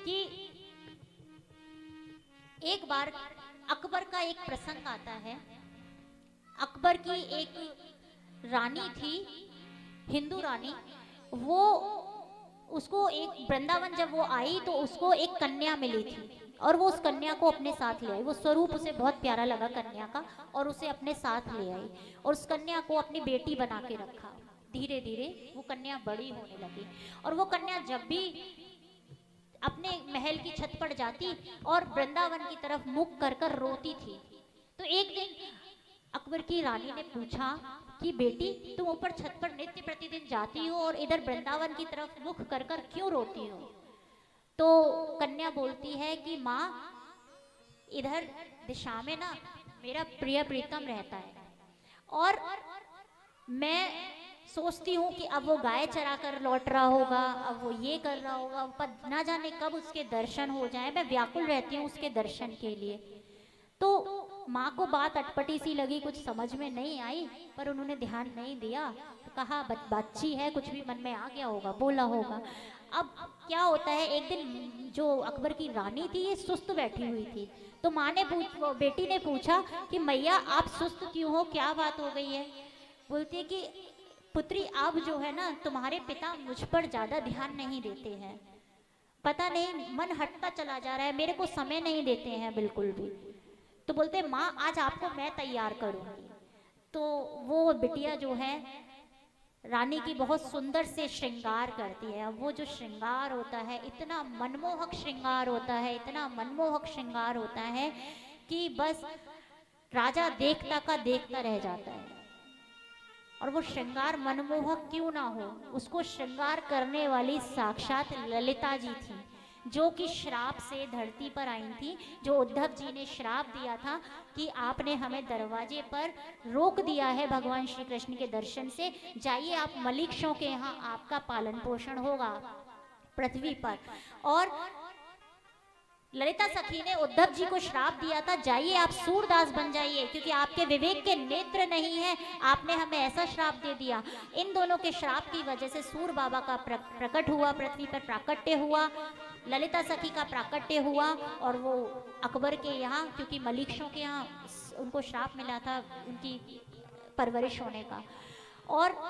कि एक बार अकबर का एक प्रसंग आता है। अकबर की एक रानी थी, हिंदू रानी। वो उसको एक वृंदावन जब वो आई तो उसको एक कन्या मिली थी और वो उस कन्या को अपने साथ ले आई। वो स्वरूप उसे बहुत प्यारा लगा कन्या का और उसे अपने साथ ले आई और उस कन्या को अपनी बेटी बना के रखा। धीरे धीरे वो कन्या बड़ी होने लगी और वो कन्या जब भी अपने महल की छत पर जाती और वृंदावन की तरफ मुख कर कर रोती थी। तो एक दिन अकबर की रानी ने पूछा कि बेटी, तुम ऊपर छत पर नित्य प्रतिदिन जाती हो और इधर वृंदावन की तरफ मुख कर कर क्यों रोती हो? तो कन्या बोलती है कि माँ, इधर दिशा में ना मेरा प्रिय प्रीतम रहता है और मैं सोचती हूँ कि अब वो गाय चरा कर लौट रहा होगा, अब वो ये कर रहा होगा, पर ना जाने कब उसके दर्शन हो जाए। मैं व्याकुल रहती हूँ उसके दर्शन के लिए। तो माँ को बात अटपटी सी लगी, कुछ समझ में नहीं आई, पर उन्होंने ध्यान नहीं दिया। तो कहा बच्ची है, कुछ भी मन में आ गया होगा, बोला होगा। अब क्या होता है, एक दिन जो अकबर की रानी थी ये सुस्त बैठी हुई थी। तो माँ ने बेटी ने पूछा कि मैया आप सुस्त क्यों हो, क्या बात हो गई है? बोलती है कि पुत्री, अब जो है ना तुम्हारे पिता मुझ पर ज्यादा ध्यान नहीं देते हैं, पता नहीं मन हटता चला जा रहा है, मेरे को समय नहीं देते हैं बिल्कुल भी। तो बोलते माँ आज आपको मैं तैयार करूंगी। तो वो बिटिया जो है रानी की बहुत सुंदर से श्रृंगार करती है। अब वो जो श्रृंगार होता है इतना मनमोहक श्रृंगार होता है, इतना मनमोहक श्रृंगार होता है कि बस राजा देखता का देखता रह जाता है। और वो श्रृंगार मनमोहक क्यों ना हो, उसको श्रृंगार करने वाली साक्षात ललिता जी थी, जो कि श्राप से धरती पर आई थी। जो उद्धव जी ने श्राप दिया था कि आपने हमें दरवाजे पर रोक दिया है भगवान श्री कृष्ण के दर्शन से, जाइए आप मलिक्षों के यहाँ आपका पालन पोषण होगा पृथ्वी पर। और ललिता सखी ने उद्धव जी को श्राप दिया था, जाइए आप सूरदास बन जाइए, क्योंकि आपके विवेक के नेत्र नहीं है, आपने हमें ऐसा श्राप दे दिया। इन दोनों के श्राप की वजह से सूर बाबा का प्रकट हुआ, पृथ्वी पर प्राकट्य हुआ, ललिता सखी का प्राकट्य हुआ। और वो अकबर के यहाँ, क्योंकि मलिक्षों के यहाँ उनको श्राप मिला था उनकी परवरिश होने का। और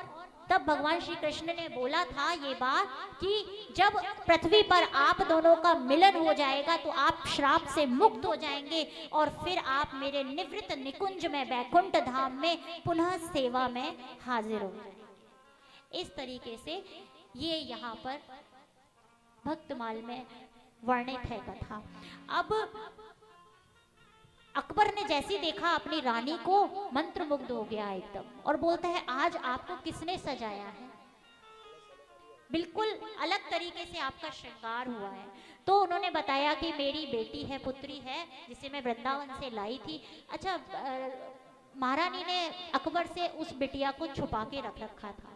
तब भगवान श्री कृष्ण ने बोला था ये बात कि जब पृथ्वी पर आप दोनों का मिलन हो जाएगा तो आप श्राप से मुक्त हो जाएंगे और फिर आप मेरे निवृत्त निकुंज में वैकुंठ धाम में पुनः सेवा में हाजिर हो। इस तरीके से ये यहाँ पर भक्तमाल में वर्णित है कथा। अब अकबर ने जैसे देखा अपनी रानी को, मंत्र मुग्ध हो गया एकदम और बोलता है आज आपको किसने सजाया है, बिल्कुल अलग तरीके से आपका श्रृंगार हुआ है। तो उन्होंने बताया कि मेरी बेटी है, पुत्री है, जिसे मैं वृंदावन से लाई थी। अच्छा, महारानी ने अकबर से उस बिटिया को छुपा के रख रखा था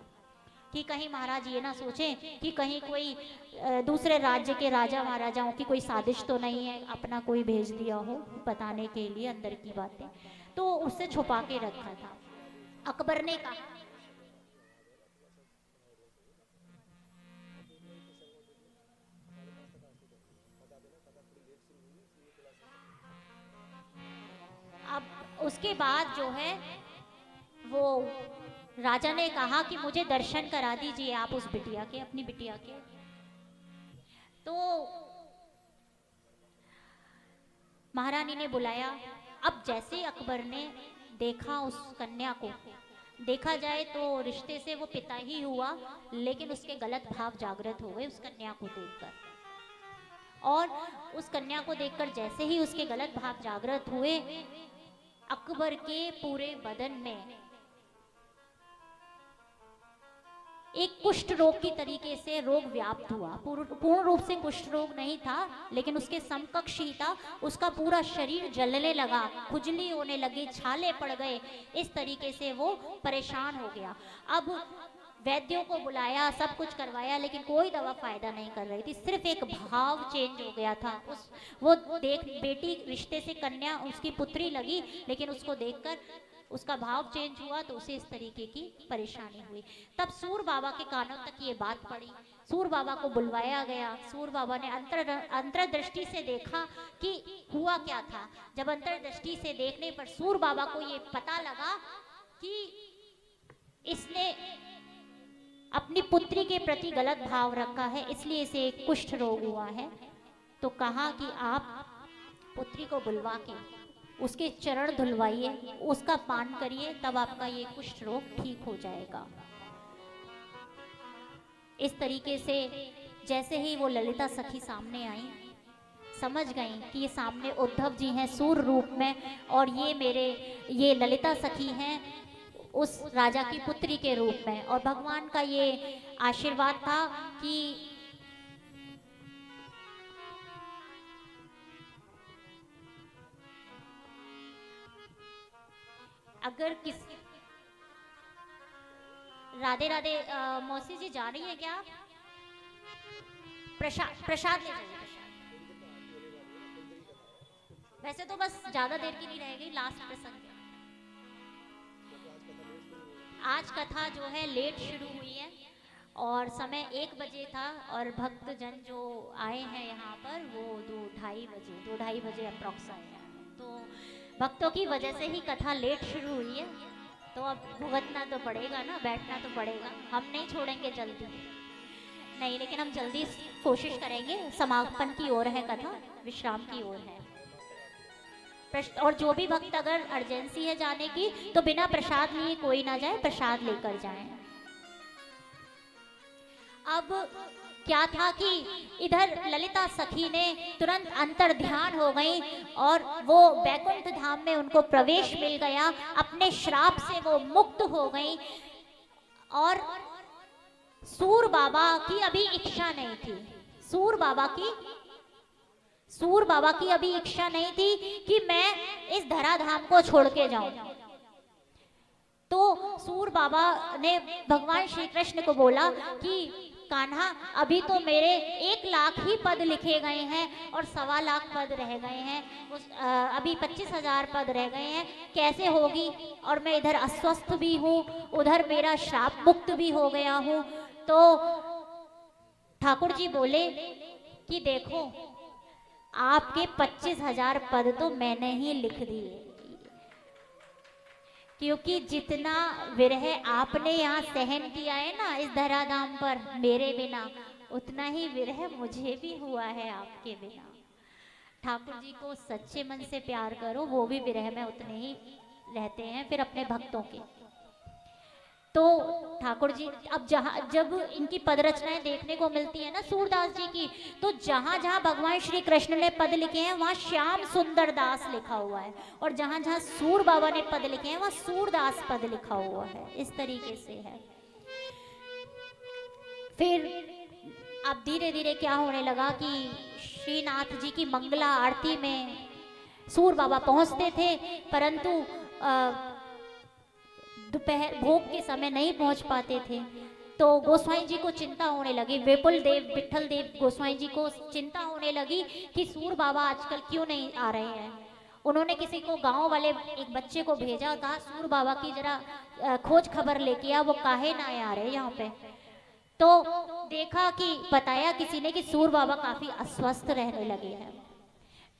कि कहीं महाराज ये ना सोचें कि कहीं कोई दूसरे राज्य के राजा महाराजाओं की कोई साजिश तो नहीं है, अपना कोई भेज दिया हो बताने के लिए अंदर की बातें। तो उससे छुपा के रखा था। अकबर ने कहा अब उसके बाद जो है वो राजा ने कहा कि मुझे दर्शन करा दीजिए आप उस बिटिया के, अपनी बिटिया के। तो महारानी ने बुलाया। अब जैसे अकबर ने देखा उस कन्या को, देखा जाए तो रिश्ते से वो पिता ही हुआ, लेकिन उसके गलत भाव जागृत हो गए उस कन्या को देखकर। और उस कन्या को देखकर जैसे ही उसके गलत भाव जागृत हुए, अकबर के पूरे बदन में एक कुष्ठ रोग की तरीके से रोग व्याप्त हुआ। पूर्ण रूप से कुष्ठ रोग नहीं था, लेकिन उसके समकक्ष ही था। उसका पूरा शरीर जलने लगा, खुजली होने लगी, छाले पड़ गए, इस तरीके से वो परेशान हो गया। अब वैद्यों को बुलाया, सब कुछ करवाया, लेकिन कोई दवा फायदा नहीं कर रही थी। सिर्फ एक भाव चेंज हो गया था। वो देख बेटी, रिश्ते से कन्या उसकी पुत्री लगी, लेकिन उसको देखकर उसका भाव चेंज हुआ तो उसे इस तरीके की परेशानी हुई। तब सूर बाबा के कानों तक ये बात पड़ी, सूर बाबा को बुलवाया गया। सूर बाबा ने अंतर्दृष्टि से देखा कि हुआ क्या था। जब अंतर्दृष्टि से देखने पर सूर बाबा को ये पता लगा कि इसने अपनी पुत्री के प्रति गलत भाव रखा है, इसलिए इसे एक कुष्ठ रोग हुआ है। तो कहा कि आप पुत्री को बुलवा के उसके चरण धुलवाइए, उसका पान करिए, तब आपका ये कुष्ठ रोग ठीक हो जाएगा। इस तरीके से जैसे ही वो ललिता सखी सामने आई, समझ गई कि ये सामने उद्धव जी हैं सूर रूप में, और ये ललिता सखी हैं उस राजा की पुत्री के रूप में। और भगवान का ये आशीर्वाद था कि अगर किसी राधे राधे मौसी जी जा रही है क्या? प्रसाद ले जाइए। वैसे तो बस ज्यादा देर की नहीं रहेगी, लास्ट प्रसंग। आज कथा जो है लेट शुरू हुई है और समय 1 बजे था, और भक्तजन जो आए हैं यहाँ पर वो 2-2:30 बजे अप्रॉक्स आए हैं। तो भक्तों की वजह से ही कथा लेट शुरू हुई है, तो अब भुगतना तो पड़ेगा ना, बैठना तो पड़ेगा। हम नहीं छोड़ेंगे जल्दी, नहीं, लेकिन हम जल्दी कोशिश करेंगे। समापन की ओर है कथा, विश्राम की ओर है। और जो भी भक्त अगर अर्जेंसी है जाने की तो बिना प्रसाद लिए कोई ना जाए, प्रसाद लेकर जाएं। अब क्या था कि इधर ललिता सखी ने तुरंत अंतर ध्यान हो गई और वो बैकुंठ धाम में उनको प्रवेश मिल गया, अपने श्राप से वो मुक्त हो गई। और सूर बाबा की अभी इच्छा नहीं थी, सूर बाबा की अभी इच्छा नहीं थी कि मैं इस धराधाम को छोड़ के जाऊं। तो सूर बाबा ने भगवान श्री कृष्ण को बोला कि कान्हा, अभी तो मेरे 1 लाख ही पद लिखे गए हैं और 1.25 लाख पद रह गए हैं, अभी 25,000 पद रह गए हैं, कैसे होगी? और मैं इधर अस्वस्थ भी हूँ, उधर मेरा श्राप मुक्त भी हो गया हूँ। तो ठाकुर जी बोले कि देखो, आपके 25,000 पद तो मैंने ही लिख दिए, क्योंकि जितना विरह आपने यहाँ सहन किया है ना इस धराधाम पर मेरे बिना, उतना ही विरह मुझे भी हुआ है आपके बिना। ठाकुर जी को सच्चे मन से प्यार करो, वो भी विरह में उतने ही रहते हैं फिर अपने भक्तों के। तो ठाकुर जी अब जब इनकी पद रचनाएं देखने को मिलती है ना सूरदास जी की, तो जहां जहां भगवान श्री कृष्ण ने पद लिखे हैं वहां श्याम सुंदर दास लिखा हुआ है, और जहां जहां सूर बाबा ने पद लिखे हैं वहां सूरदास पद लिखा हुआ है। इस तरीके से है। फिर अब धीरे धीरे क्या होने लगा कि श्रीनाथ जी की मंगला आरती में सूर बाबा पहुंचते थे, परंतु दोपहर भोग के समय नहीं पहुंच पाते थे। तो गोस्वामी जी को चिंता होने लगी, विपुल देव विठल देव गोस्वामी जी को चिंता होने लगी कि सूर बाबा आजकल क्यों नहीं आ रहे हैं। उन्होंने किसी को, गांव वाले एक बच्चे को भेजा, कहा सूर बाबा की जरा खोज खबर लेके आ, वो काहे ना आ रहे यहाँ पे। तो देखा कि बताया किसी ने कि सूर बाबा काफी अस्वस्थ रहने लगे हैं।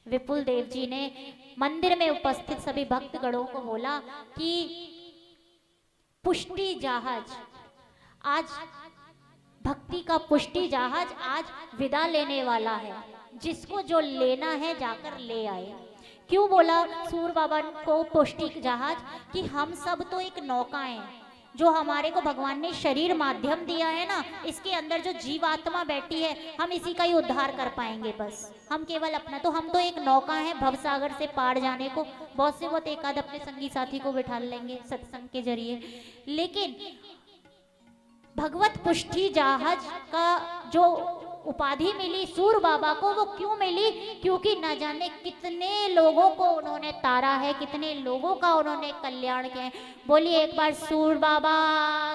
विपुल देव जी ने मंदिर में उपस्थित सभी भक्तगणों को बोला कि पुष्टि जहाज आज, भक्ति का पुष्टि जहाज आज विदा लेने वाला है, जिसको जो लेना है जाकर ले आए। क्यों बोला सूर बाबा को पुष्टि जहाज? कि हम सब तो एक नौका हैं, जो हमारे को भगवान ने शरीर माध्यम दिया है ना, इसके अंदर जो जीवात्मा बैठी है, हम इसी का ही उद्धार कर पाएंगे। बस हम केवल अपना, तो हम तो एक नौका है भवसागर से पार जाने को। बहुत से बहुत एक आध अपने संगी साथी को बिठा लेंगे सत्संग के जरिए, लेकिन भगवत पुष्टि जहाज का जो उपाधि मिली सूर बाबा को, वो क्यों मिली? क्योंकि न जाने कितने लोगों को उन्होंने तारा है, कितने लोगों का उन्होंने कल्याण किया है। बोलिए एक बार सूर बाबा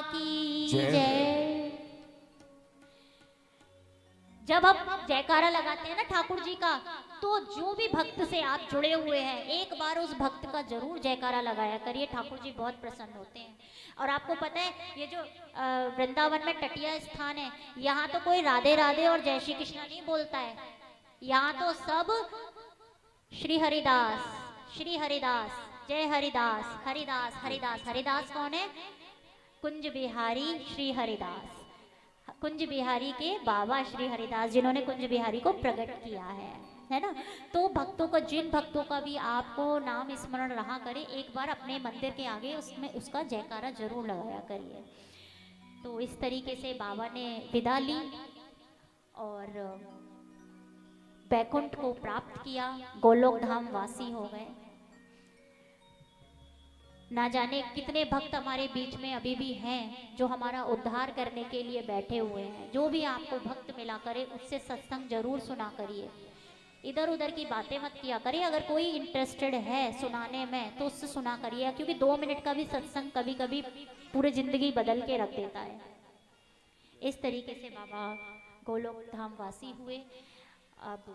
की जय। जब हम जयकारा लगाते हैं ना ठाकुर जी का, तो जो भी भक्त से आप जुड़े हुए हैं एक बार उस भक्त का जरूर जयकारा लगाया करिए, ठाकुर जी बहुत प्रसन्न होते हैं। और आपको पता है ये जो वृंदावन में तटिया स्थान है, यहाँ तो कोई राधे राधे और जय श्री कृष्णा नहीं बोलता है, यहाँ तो सब श्री हरिदास, श्री हरिदास, जय हरिदास, हरिदास हरिदास। हरिदास कौन है? कुंज बिहारी श्री हरिदास, कुंज बिहारी के बाबा श्री हरिदास, जिन्होंने कुंज बिहारी को प्रकट किया है ना। तो भक्तों को, जिन भक्तों का भी आपको नाम स्मरण रहा करे, एक बार अपने मंदिर के आगे उसमें उसका जयकारा जरूर लगाया करिए। तो इस तरीके से बाबा ने विदा ली और बैकुंठ को प्राप्त किया, गोलोक धाम वासी हो गए। ना जाने कितने भक्त हमारे बीच में अभी भी हैं जो हमारा उद्धार करने के लिए बैठे हुए हैं। जो भी आपको भक्त मिला करे उससे सत्संग जरूर सुना करिए, इधर उधर की बातें मत किया करिए। अगर कोई इंटरेस्टेड है सुनाने में तो उससे सुना करिए, क्योंकि 2 मिनट का भी सत्संग कभी कभी पूरी जिंदगी बदल के रख देता है। इस तरीके से बाबा गोलोक धाम वासी हुए। अब